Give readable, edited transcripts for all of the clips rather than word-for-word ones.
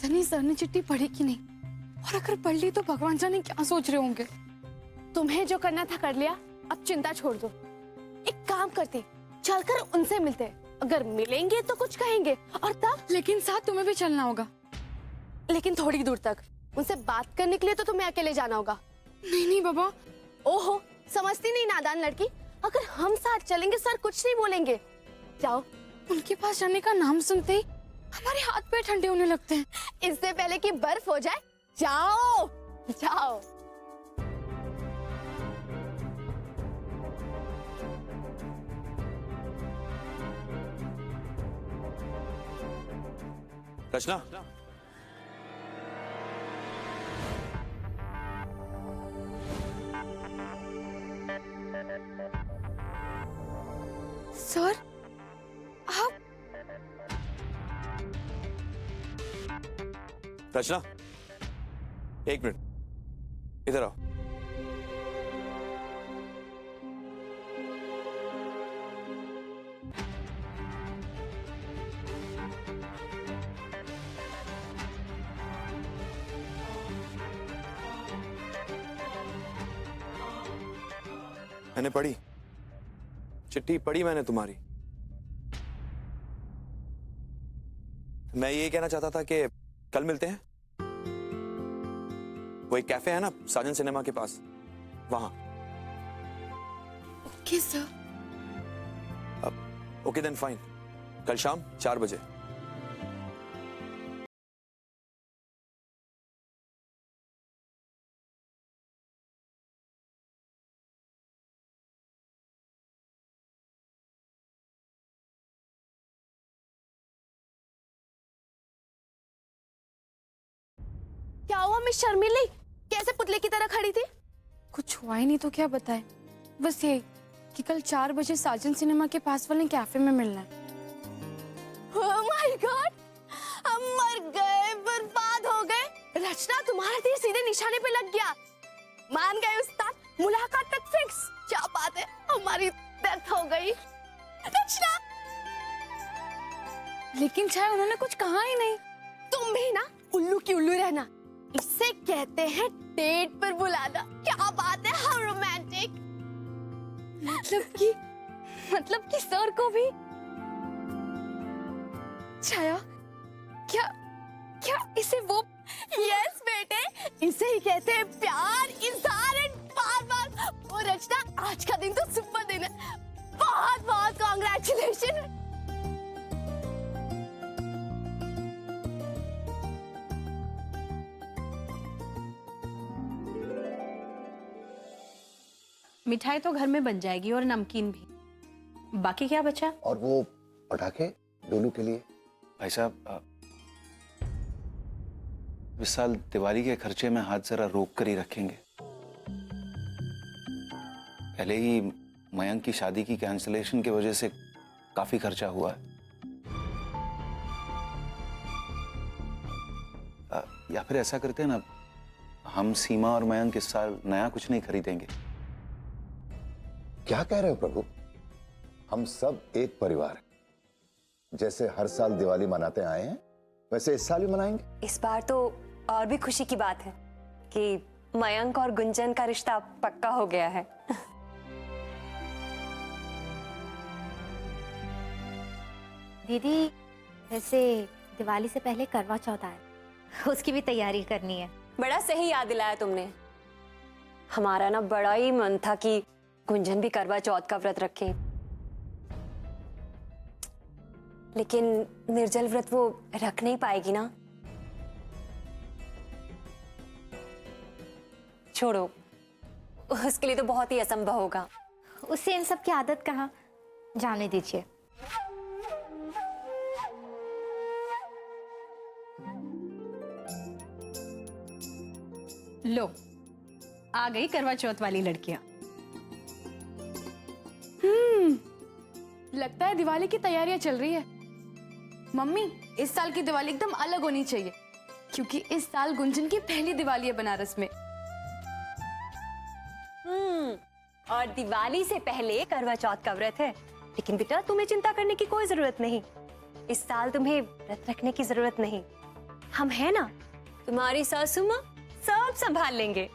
पता नहीं सर ने चिट्ठी पढ़ी कि नहीं, और अगर पढ़ ली तो भगवान जाने क्या सोच रहे होंगे। तुम्हें जो करना था कर लिया, अब चिंता छोड़ दो। एक काम करते, चलकर उनसे मिलते, अगर मिलेंगे तो कुछ कहेंगे और तब। लेकिन साथ तुम्हें भी चलना होगा। लेकिन थोड़ी दूर तक, उनसे बात करने के लिए तो तुम्हें अकेले जाना होगा। नहीं नहीं बाबा। ओहो, समझती नहीं नादान लड़की, अगर हम साथ चलेंगे सर कुछ नहीं बोलेंगे। जाओ। उनके पास जाने का नाम सुनते ही हमारे हाथ पैर ठंडे होने लगते हैं। इससे पहले कि बर्फ हो जाए, जाओ जाओ। रचना, सर आप। रचना, एक मिनट, इधर आओ। मैंने पढ़ी चिट्ठी, पढ़ी मैंने तुम्हारी। मैं ये कहना चाहता था कि कल मिलते हैं। वो एक कैफे है ना साजन सिनेमा के पास, वहां। Okay sir. Okay then fine, कल शाम 4 बजे। क्या हुआ मिस शर्मिली, कैसे पुतले की तरह खड़ी थी? कुछ हुआ ही नहीं तो क्या बताए, बस ये कि कल 4 बजे साजन सिनेमा के पास वाले कैफे में मिलना है। Oh my God! हम मर गए, बर्बाद हो गए। रचना, तुम्हारा तीर सीधे निशाने पे लग गया। मान गए उस्ताद, मुलाकात तक फिक्स। क्या बात है, हमारी डेथ हो गई। रचना, लेकिन शायद उन्होंने कुछ कहा ही नहीं। तुम भी ना उल्लू की उल्लू रहना, इसे कहते हैं डेट पर बुलाना। क्या बात है, हाउ रोमांटिक। मतलब कि सर को भी। छाया, क्या क्या इसे वो। यस बेटे, इसे ही कहते हैं प्यार, इज़हार एंड बार-बार। और रचना, आज का दिन तो सुपर दिन है। बहुत बहुत कांग्रेचुलेशन। मिठाई तो घर में बन जाएगी और नमकीन भी। बाकी क्या बचा? और वो पटाखे डोलू के लिए। भाई साहब, इस साल दिवाली के खर्चे में हाथ जरा रोक कर ही रखेंगे। पहले ही मयंक की शादी की कैंसिलेशन की वजह से काफी खर्चा हुआ है। या फिर ऐसा करते हैं ना, हम सीमा और मयंक इस साल नया कुछ नहीं खरीदेंगे। क्या कह रहे हो प्रभु? हम सब एक परिवार हैं। जैसे हर साल दिवाली मनाते आए हैं, वैसे इस साल भी मनाएंगे। इस बार तो और भी खुशी की बात है कि मयंक और गुंजन का रिश्ता पक्का हो गया है। दीदी, वैसे दिवाली से पहले करवा चौथ है, उसकी भी तैयारी करनी है। बड़ा सही याद दिलाया तुमने। हमारा ना बड़ा ही मन था कि गुंजन भी करवा चौथ का व्रत रखे, लेकिन निर्जल व्रत वो रख नहीं पाएगी ना। छोड़ो, उसके लिए तो बहुत ही असंभव होगा। उससे इन सब की आदत कहाँ, जाने दीजिए। लो, आ गई करवा चौथ वाली लड़कियां। लगता है दिवाली की तैयारियां चल रही है। मम्मी, इस साल की दिवाली एकदम अलग होनी चाहिए, क्योंकि इस साल गुंजन की पहली दिवाली है बनारस में। और दिवाली से पहले करवा चौथ का व्रत है। लेकिन बेटा, तुम्हें चिंता करने की कोई जरूरत नहीं। इस साल तुम्हें व्रत रखने की जरूरत नहीं। हम है ना, तुम्हारी सासू माँ सब संभाल लेंगे।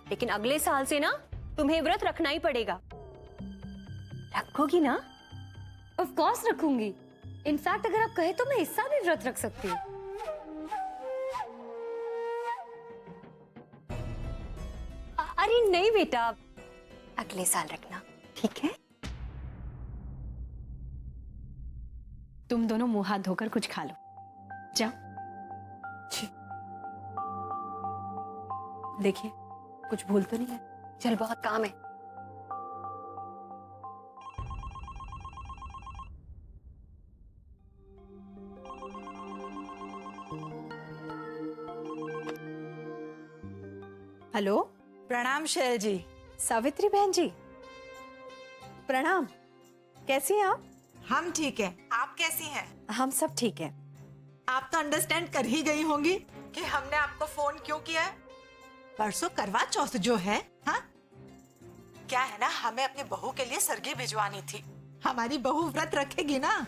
लेकिन अगले साल से ना तुम्हें व्रत रखना ही पड़ेगा। रखोगी ना? ऑफ कोर्स रखूंगी। इनफैक्ट अगर आप कहे तो मैं इस साल भी व्रत रख सकती हूँ। अरे नहीं बेटा, अगले साल रखना, ठीक है? तुम दोनों मुंह हाथ धोकर कुछ खा लो, जाओ। देखिए कुछ भूल तो नहीं है? चल, बहुत काम है। हेलो, प्रणाम शैल जी। सावित्री बहन जी, प्रणाम। कैसी हैं आप? हम ठीक हैं, आप कैसी हैं? हम सब ठीक हैं। आप तो अंडरस्टैंड कर ही गई होंगी कि हमने आपको फोन क्यों किया है। परसों करवा चौथ जो है, हाँ, क्या है ना, हमें अपनी बहू के लिए सरगी भिजवानी थी। हमारी बहू व्रत रखेगी ना?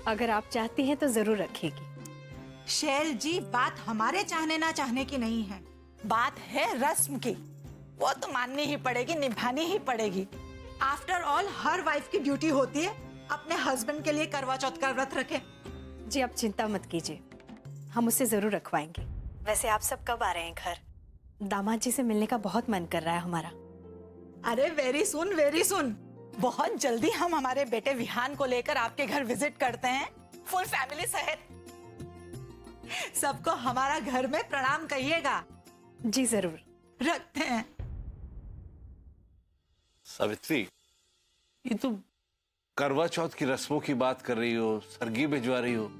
अगर आप चाहती हैं तो जरूर रखेगी। शैल जी, बात हमारे चाहने ना चाहने की नहीं है, बात है रस्म की। वो तो माननी ही पड़ेगी, निभानी ही पड़ेगी। आफ्टर ऑल हर वाइफ की ड्यूटी होती है अपने हस्बैंड के लिए करवा चौथ का व्रत रखे। जी आप चिंता मत कीजिए, हम उससे जरूर रखवाएंगे। वैसे आप सब कब आ रहे हैं घर? दामाद जी से मिलने का बहुत मन कर रहा है हमारा। अरे वेरी सुन, वेरी सुन। बहुत जल्दी हम हमारे बेटे विहान को लेकर आपके घर विजिट करते हैं, फुल फैमिली सहित। सबको हमारा घर में प्रणाम कहिएगा। जी जरूर। रखते हैं। सावित्री, ये तुम करवा चौथ की रस्मों की बात कर रही हो, सरगी भिजवा रही हो,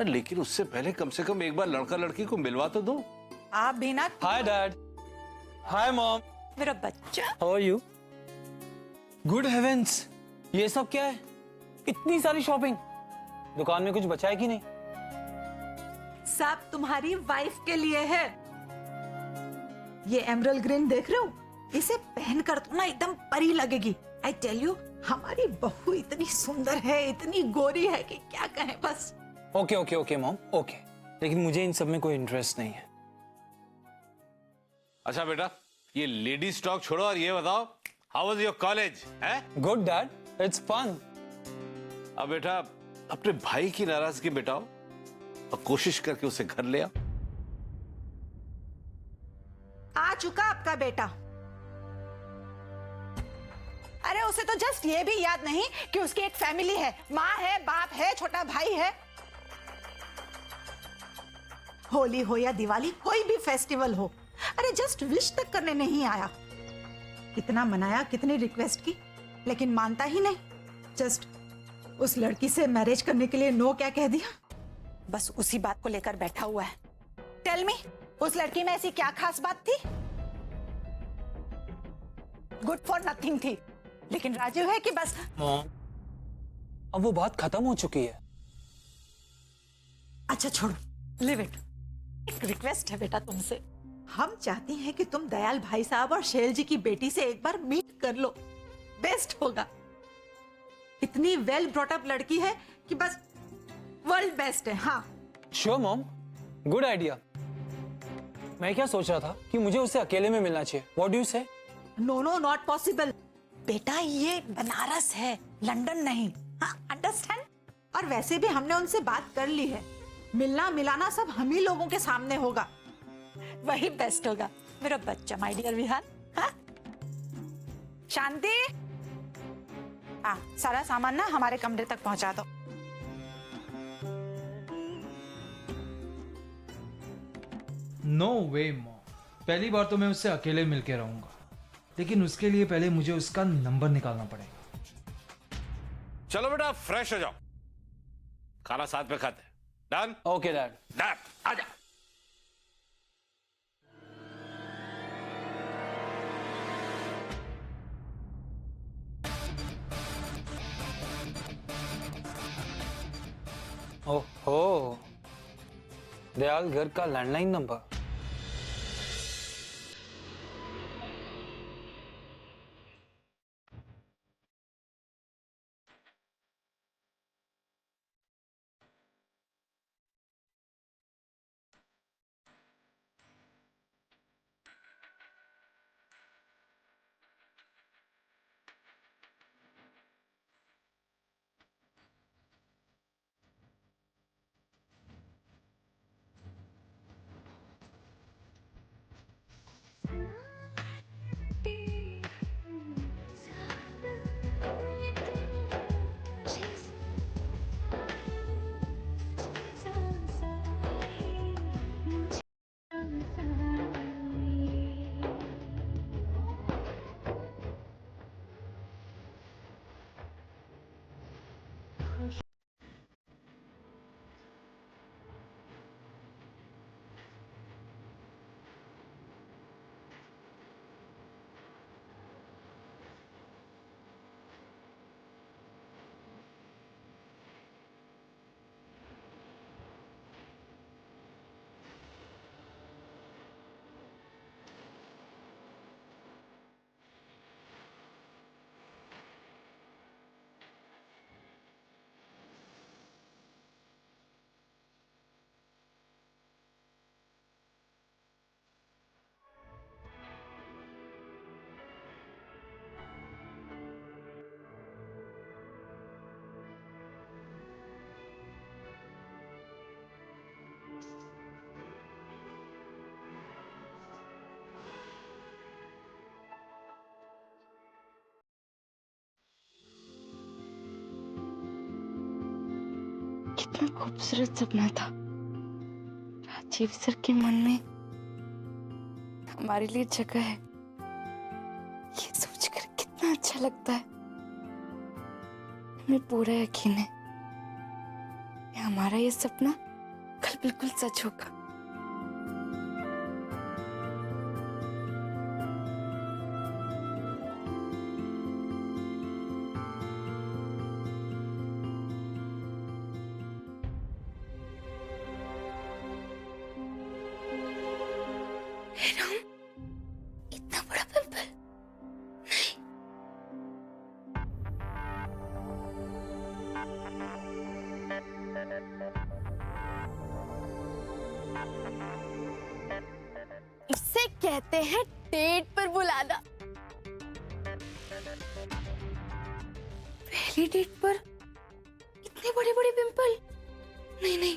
लेकिन उससे पहले कम से कम एक बार लड़का लड़की को मिलवा तो दो। आप भी ना। Hi dad. Hi mom. मेरा बच्चा। How are you? Good heavens, ये सब क्या है? इतनी सारी शॉपिंग, दुकान में कुछ बचा है कि नहीं? सब तुम्हारी वाइफ के लिए है। ये एमरल्ड ग्रीन देख रहे हो? इसे पहनकर तो ना एकदम परी लगेगी। आई टेल यू, हमारी बहू इतनी सुंदर है, इतनी गोरी है कि क्या कहें बस। Okay okay okay mom, okay, लेकिन मुझे इन सब में कोई इंटरेस्ट नहीं है। अच्छा बेटा, ये लेडीज स्टॉक छोड़ो और ये बताओ, हाउ वाज योर कॉलेज? है गुड डैड, इट्स फन। अब बेटा अपने भाई की नाराजगी मिटाओ और कोशिश करके उसे घर ले आओ। आ चुका आपका बेटा। अरे उसे तो जस्ट ये भी याद नहीं कि उसकी एक फैमिली है, माँ है, बाप है, छोटा भाई है। होली हो या दिवाली, कोई भी फेस्टिवल हो, अरे जस्ट विश तक करने नहीं आया। कितना मनाया, कितनी रिक्वेस्ट की, लेकिन मानता ही नहीं। जस्ट उस लड़की से मैरिज करने के लिए नो क्या कह दिया, बस उसी बात को लेकर बैठा हुआ है। टेल मी, उस लड़की में ऐसी क्या खास बात थी? गुड फॉर नथिंग थी, लेकिन राजू है कि बस। मॉम, अब वो बात खत्म हो चुकी है। अच्छा छोड़ो, लिव इट। एक रिक्वेस्ट है बेटा तुमसे, हम चाहती हैं कि तुम दयाल भाई साहब और शैल जी की बेटी से एक बार मीट कर लो, बेस्ट होगा। इतनी वेल ब्रॉट अप लड़की है कि बस वर्ल्ड बेस्ट है। हाँ श्योर मॉम, गुड आइडिया। मैं क्या सोच रहा था कि मुझे उससे अकेले में मिलना चाहिए। व्हाट डू यू से? नो नो, नॉट पॉसिबल बेटा, ये बनारस है, लंदन नहीं। हाँ, अंडरस्टैंड। और वैसे भी हमने उनसे बात कर ली है, मिलना मिलाना सब हम ही लोगों के सामने होगा, वही बेस्ट होगा। मेरा बच्चा, माय डियर विहान। हाँ? शांति, सारा सामान ना हमारे कमरे तक पहुंचा दो। नो वे मॉम, पहली बार तो मैं उससे अकेले मिलके रहूंगा, लेकिन उसके लिए पहले मुझे उसका नंबर निकालना पड़ेगा। चलो बेटा फ्रेश हो जाओ, खाना साथ में खाते हैं। डन? Okay dad. डन, आजा। ओहो, दयाल घर का लैंडलाइन नंबर। कितना खूबसूरत सपना था। राजीव सर के मन में हमारे लिए जगह है, ये सोचकर कितना अच्छा लगता है। हमें पूरा यकीन है कि हमारा ये सपना कल बिल्कुल सच होगा। इतना बड़ा पिंपल नहीं। इसे कहते हैं डेट पर बुलाना। पहली डेट पर इतने बड़े बड़े पिंपल? नहीं नहीं,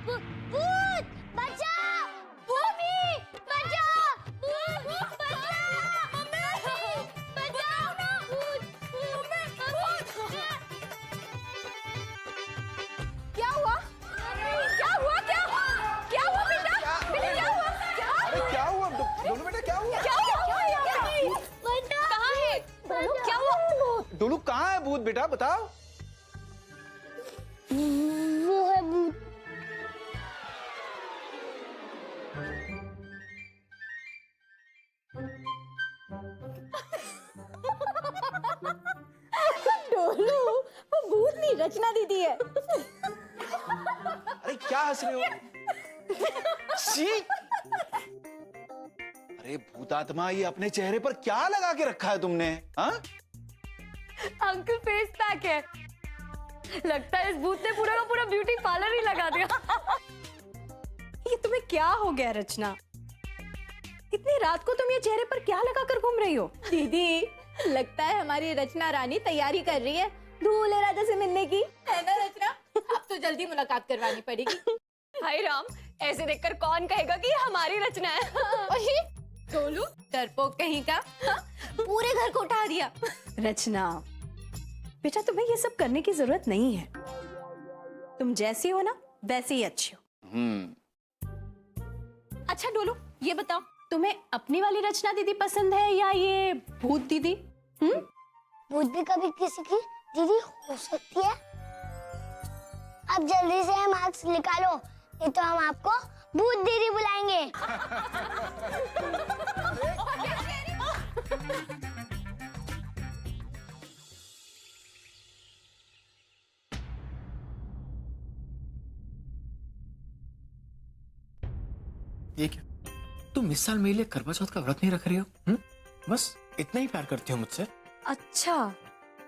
भूत बचा, भूमि बचा, भूत बचा, बचाओ ना, भूत, क्या हुआ? क्या हुआ? क्या हुआ बेटा? क्या हुआ? क्या हुआ डोलू बेटा, क्या हुआ? कहाँ है? क्या हुआ? डोलू कहाँ है भूत बेटा, बताओ। वो है भूत। डोलू, वो भूत नहीं, रचना दीदी है। अरे क्या हंस रहे हो? छी! अरे भूतात्मा, ये अपने चेहरे पर क्या लगा के रखा है तुमने? हाँ? अंकल फेस पैक है। लगता है इस भूत ने पूरा का पूरा ब्यूटी पार्लर ही लगा दिया। ये तुम्हें क्या हो गया रचना? इतनी रात को तुम ये चेहरे पर क्या लगा कर घूम रही हो? दीदी, लगता है हमारी रचना रानी तैयारी कर रही है दूल्हे राजा से मिलने की, है ना रचना? अब तो जल्दी मुलाकात करवानी पड़ेगी। हाय राम, ऐसे देखकर कौन कहेगा कि ये हमारी रचना है? डोलू, डरपोक कहीं का, हाँ? पूरे घर को उठा दिया। रचना बेटा, तुम्हें ये सब करने की जरूरत नहीं है। तुम जैसी हो ना वैसे ही अच्छी हो। अच्छा डोलू, ये बताओ, तुम्हें अपनी वाली रचना दीदी पसंद है या ये भूत दीदी? भूत भी कभी किसी की दीदी हो सकती है। अब जल्दी से मार्क्स निकालो, नहीं तो हम आपको भूत दीदी बुलाएंगे। ये क्या, तुम इस साल मेरे लिए करवा चौथ का व्रत नहीं रख रही हो? बस इतना ही प्यार करती हो मुझसे? अच्छा,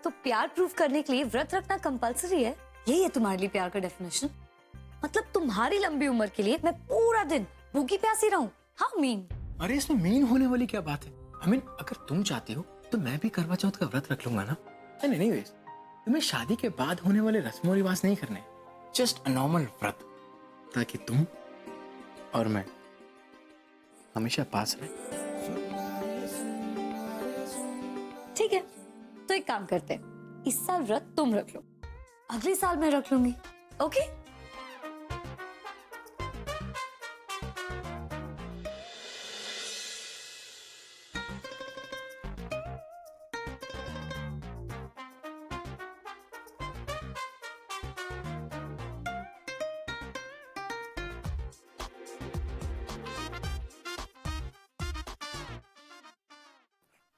तो प्यार प्रूफ करने के लिए व्रत रखना कंपलसरी है? यही है तुम्हारे लिए प्यार का डेफिनेशन? मतलब तुम्हारी लंबी उम्र के लिए मैं पूरा दिन भूखी प्यासी रहूं? How mean? अरे इसमें मीन होने वाली क्या बात है? आई मीन, अगर तुम चाहती हो तो मैं भी करवा चौथ का व्रत रख लूंगा ना। एंड एनीवेज, तुम्हें शादी के बाद होने वाले रस्मों रिवाज नहीं करने, जस्ट अ नॉर्मल व्रत, ताकि तुम और मैं हमेशा पास रहे। ठीक है, तो एक काम करते हैं, इस साल व्रत तुम रख लो, अगले साल मैं रख लूंगी। ओके?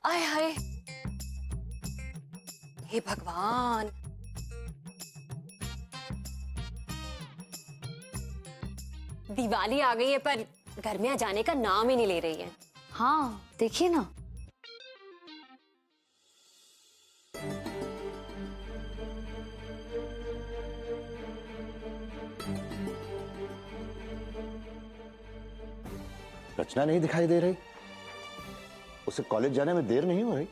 आय हाय, हे भगवान, दिवाली आ गई है पर गर्मियां जाने का नाम ही नहीं ले रही है। हाँ देखिए ना, रचना नहीं दिखाई दे रही। उसे कॉलेज जाने में देर नहीं हो रही?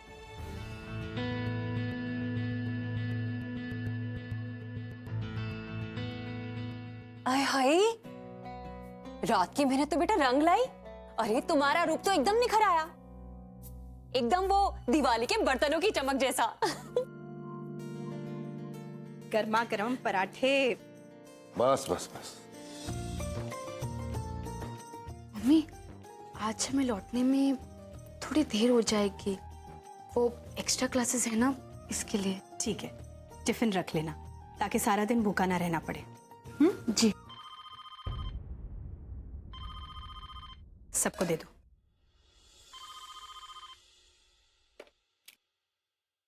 आय हाय, रात की मेहनत तो बेटा रंग लाई। अरे तुम्हारा रूप तो एकदम निखर आया, एकदम वो दिवाली के बर्तनों की चमक जैसा। गर्मा गर्म पराठे। बस बस बस। मम्मी, आज हमें लौटने में थोड़ी देर हो जाएगी। वो एक्स्ट्रा क्लासेस है ना, इसके लिए। ठीक है, टिफिन रख लेना ताकि सारा दिन भूखा ना रहना पड़े। जी। सबको दे दो।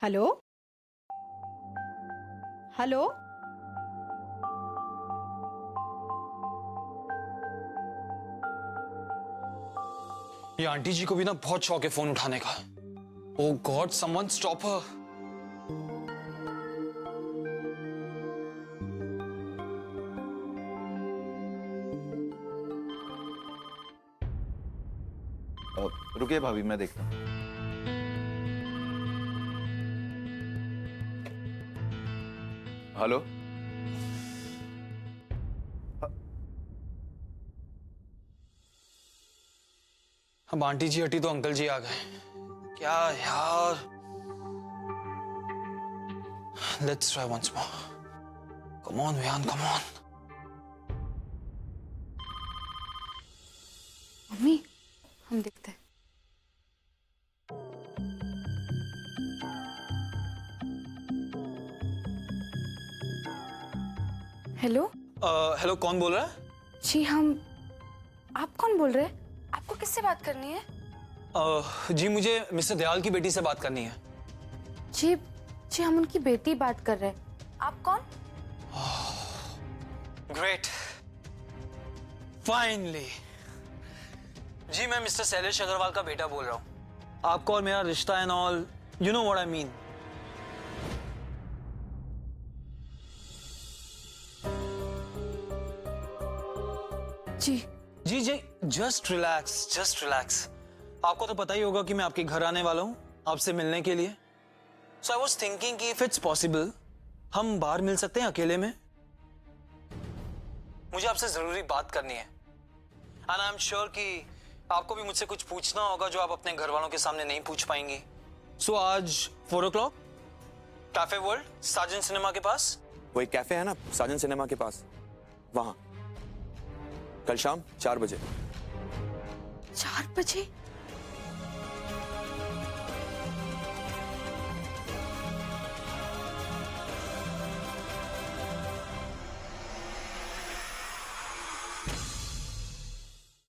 हेलो हेलो, ये आंटी जी को भी ना बहुत शौक है फोन उठाने का। ओह गॉड, समवन स्टॉप हर। रुकिए भाभी, मैं देखता हूँ। हेलो, अब आंटी जी हटी तो अंकल जी आ गए। क्या यार, let's try once more. Come on Vihan, come on. Mummy, हम देखते हैं। हेलो। हेलो, कौन बोल रहा है? जी हम। आप कौन बोल रहे हैं? आपको किससे बात करनी है? जी मुझे मिस्टर दयाल की बेटी से बात करनी है। जी जी, हम उनकी बेटी बात कर रहे हैं। आप कौन? Great, finally. जी मैं मिस्टर शैलेश अग्रवाल का बेटा बोल रहा हूँ। आपको और मेरा रिश्ता and all, you know what I mean. जी जी जी, जस्ट रिलैक्स, जस्ट रिलैक्स। आपको तो पता ही होगा कि मैं आपके घर आने वाला हूँ आपसे मिलने के लिए। सो आई वाज थिंकिंग कि इफ इट्स पॉसिबल हम बाहर मिल सकते हैं अकेले में। मुझे आपसे जरूरी बात करनी है एंड आई एम श्योर कि आपको भी मुझसे कुछ पूछना होगा जो आप अपने घर वालों के सामने नहीं पूछ पाएंगी। सो आज 4 o'clock कैफे वर्ल्ड, साजन सिनेमा के पास। वही कैफे है ना, साजन सिनेमा के पास, वहां कल शाम 4 बजे। 4 बजे?